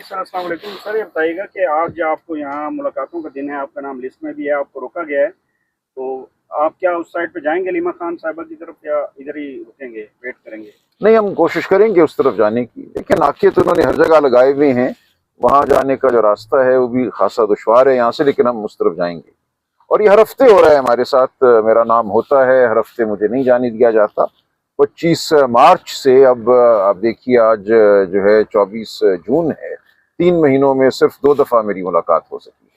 जी sir, अस्सलाम वालेकुम। Sir ये बताइएगा कि आज आपको यहाँ मुलाकातों का दिन है, आपका नाम लिस्ट में भी है, आपको रोका गया है, तो आप क्या उस साइड पे जाएंगे लीमा खान साहिबा की तरफ या इधर ही रुकेंगे, वेट करेंगे? नहीं, हम कोशिश करेंगे उस तरफ जाने की। देखिए, नाके तो उन्होंने हर जगह लगाए हुए हैं। वहां जाने का जो रास्ता है वो भी खासा दुश्वार है यहाँ से, लेकिन हम उस तरफ जाएंगे। और ये हर हफ्ते हो रहा है हमारे साथ। मेरा नाम होता है, हर हफ्ते मुझे नहीं जाने दिया जाता। 25 मार्च से अब आप देखिए, आज जो है 24 जून है। 3 महीनों में सिर्फ 2 दफा मेरी मुलाकात हो सकी है।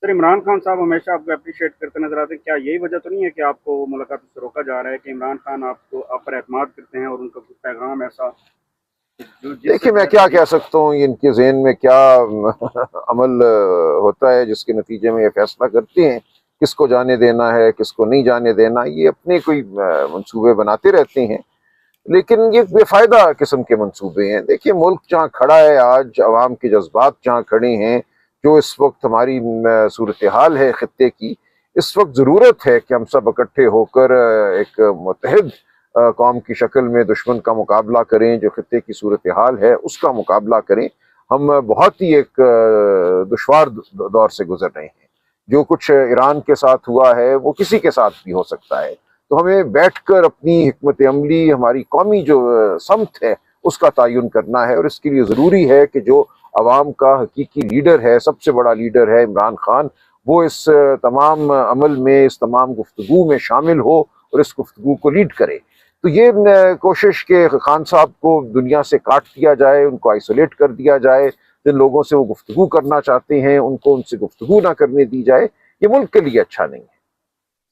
सर इमरान खान साहब हमेशा आपको अप्रिशिएट करते नजर आते हैं, क्या यही वजह तो नहीं है कि आपको मुलाकात से रोका जा रहा है कि इमरान खान आपको आप पर एतमाद करते हैं और उनका कुछ पैगाम ऐसा जो जिस देखिए, मैं वजह क्या से कह सकता हूँ, इनके ज़हन में क्या अमल होता है जिसके नतीजे में ये फैसला करते हैं किसको जाने देना है, किसको नहीं जाने देना। ये अपने कोई मंसूबे बनाते रहते हैं, लेकिन ये बेफायदा किस्म के मंसूबे हैं। देखिए, मुल्क जहाँ खड़ा है आज, अवाम के जज्बात जहाँ खड़े हैं, जो इस वक्त हमारी सूरत हाल है खित्ते की, इस वक्त ज़रूरत है कि हम सब इकट्ठे होकर एक मुत्तहिद कौम की शक्ल में दुश्मन का मुकाबला करें। जो खित्ते की सूरत हाल है उसका मुकाबला करें। हम बहुत ही एक दुश्वार दौर से गुजर रहे हैं। जो कुछ ईरान के साथ हुआ है वो किसी के साथ भी हो सकता है। तो हमें बैठकर अपनी हिकमत अमली, हमारी कौमी जो समत है, उसका तयन करना है। और इसके लिए ज़रूरी है कि जो अवाम का हकीकी लीडर है, सबसे बड़ा लीडर है इमरान खान, वो इस तमाम अमल में, इस तमाम गुफ्तगू में शामिल हो और इस गुफ्तगू को लीड करे। तो ये कोशिश के खान साहब को दुनिया से काट दिया जाए, उनको आइसोलेट कर दिया जाए। जिन लोगों से वो गुफ्तगू करना चाहते हैं उनको उनसे गुफ्तगू ना करने दी जाए, ये मुल्क के लिए अच्छा नहीं है।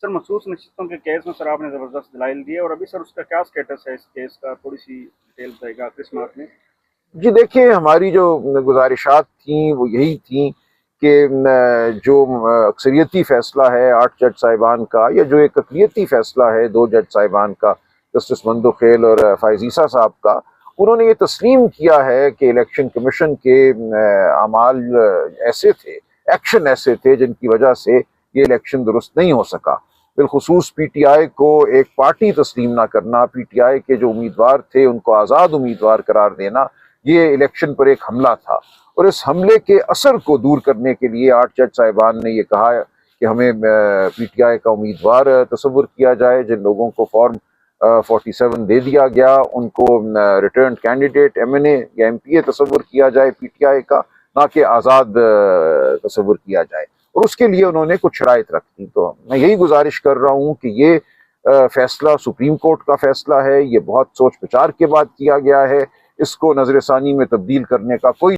सर मखसूस नशिस्तों के केस में सर आपने ज़बरदस्त दलाइल दिए और अभी सर उसका क्या स्टेटस है, इस केस का थोड़ी सी डिटेल बताएगा क्रिसमस में? जी देखिए, हमारी जो गुजारिशात थी वो यही थी कि जो अक्सरियती फैसला है 8 जज साहिबान का, या जो एक अक़लियती फैसला है 2 जज साहिबान का, जस्टिस मंदोखेल और फ़ायज़ ईसा साहब का, उन्होंने ये तस्लीम किया है कि इलेक्शन कमीशन के अमाल ऐसे थे, एक्शन ऐसे थे जिनकी वजह से ये इलेक्शन दुरुस्त नहीं हो सका। बिलखुसूस PTI को एक पार्टी तस्लीम ना करना, PTI के जो उम्मीदवार थे उनको आज़ाद उम्मीदवार करार देना, ये इलेक्शन पर एक हमला था। और इस हमले के असर को दूर करने के लिए 8 जज साहिबान ने ये कहा कि हमें PTI का उम्मीदवार तस्वुर किया जाए। जिन लोगों को फॉर्म 47 दे दिया गया उनको रिटर्न कैंडिडेट MNA या MPA तस्वुर किया जाए PTI का, ना कि आज़ाद तस्वुर किया जाए। और उसके लिए उन्होंने कुछ शराइत रखी। तो मैं यही गुजारिश कर रहा हूँ कि ये फैसला सुप्रीम कोर्ट का फैसला है, ये बहुत सोच विचार के बाद किया गया है। इसको नजरसानी में तब्दील करने का कोई